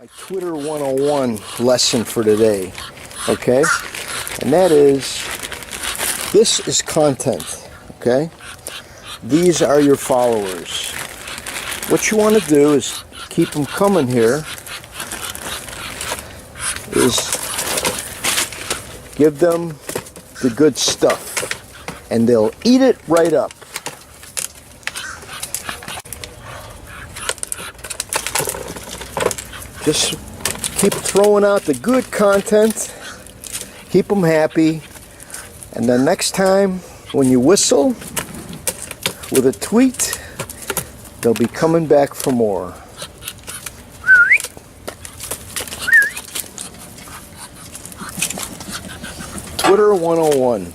My Twitter 101 lesson for today, okay? And that is, this is content, okay? These are your followers. What you want to do is keep them coming here, is give them the good stuff, and they'll eat it right up. Just keep throwing out the good content, keep them happy, and then next time when you whistle with a tweet, they'll be coming back for more. Twitter 101.